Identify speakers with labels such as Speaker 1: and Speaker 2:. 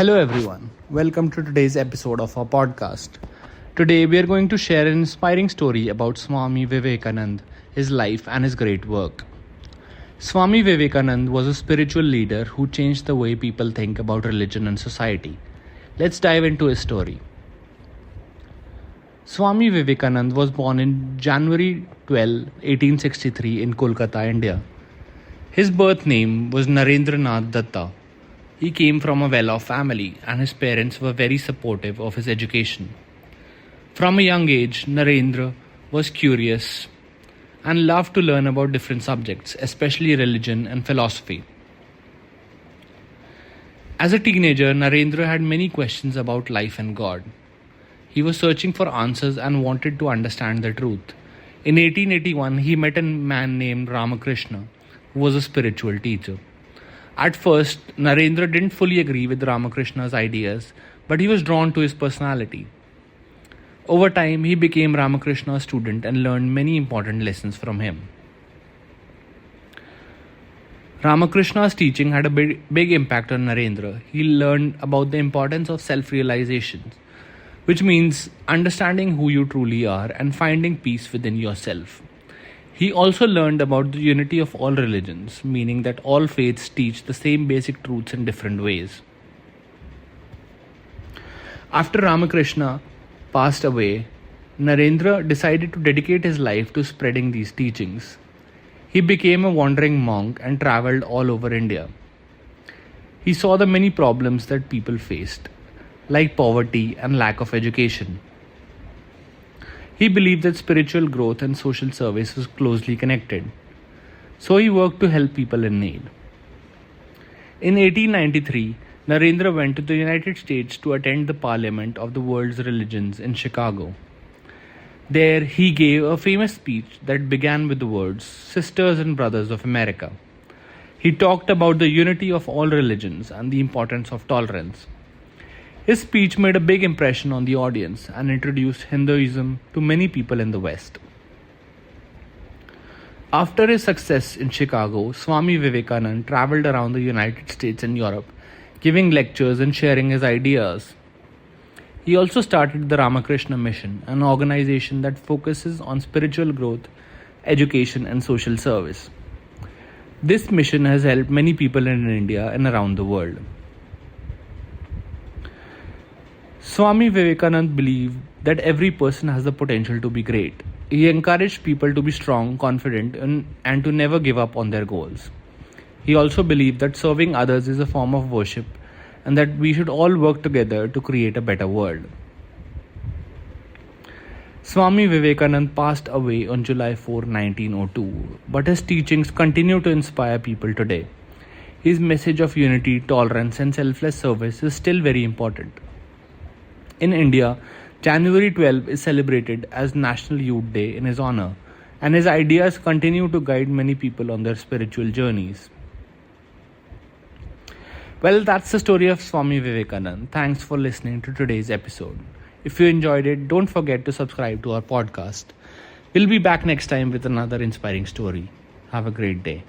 Speaker 1: Hello, everyone. Welcome to today's episode of our podcast. Today, we are going to share an inspiring story about Swami Vivekananda, his life, and his great work. Swami Vivekananda was a spiritual leader who changed the way people think about religion and society. Let's dive into his story. Swami Vivekananda was born in January 12, 1863 in Kolkata, India. His birth name was Narendranath Datta. He came from a well-off family and his parents were very supportive of his education. From a young age, Narendra was curious and loved to learn about different subjects, especially religion and philosophy. As a teenager, Narendra had many questions about life and God. He was searching for answers and wanted to understand the truth. In 1881, he met a man named Ramakrishna, who was a spiritual teacher. At first, Narendra didn't fully agree with Ramakrishna's ideas, but he was drawn to his personality. Over time, he became Ramakrishna's student and learned many important lessons from him. Ramakrishna's teaching had a big impact on Narendra. He learned about the importance of self-realization, which means understanding who you truly are and finding peace within yourself. He also learned about the unity of all religions, meaning that all faiths teach the same basic truths in different ways. After Ramakrishna passed away, Narendra decided to dedicate his life to spreading these teachings. He became a wandering monk and traveled all over India. He saw the many problems that people faced, like poverty and lack of education. He believed that spiritual growth and social service was closely connected, so he worked to help people in need. In 1893, Narendra went to the United States to attend the Parliament of the World's Religions in Chicago. There, he gave a famous speech that began with the words, "Sisters and Brothers of America." He talked about the unity of all religions and the importance of tolerance. His speech made a big impression on the audience and introduced Hinduism to many people in the West. After his success in Chicago, Swami Vivekananda traveled around the United States and Europe, giving lectures and sharing his ideas. He also started the Ramakrishna Mission, an organization that focuses on spiritual growth, education, and social service. This mission has helped many people in India and around the world. Swami Vivekananda believed that every person has the potential to be great. He encouraged people to be strong, confident, and to never give up on their goals. He also believed that serving others is a form of worship and that we should all work together to create a better world. Swami Vivekananda passed away on July 4, 1902, but his teachings continue to inspire people today. His message of unity, tolerance, and selfless service is still very important. In India, January 12 is celebrated as National Youth Day in his honor, and his ideas continue to guide many people on their spiritual journeys. Well, that's the story of Swami Vivekananda. Thanks for listening to today's episode. If you enjoyed it, don't forget to subscribe to our podcast. We'll be back next time with another inspiring story. Have a great day.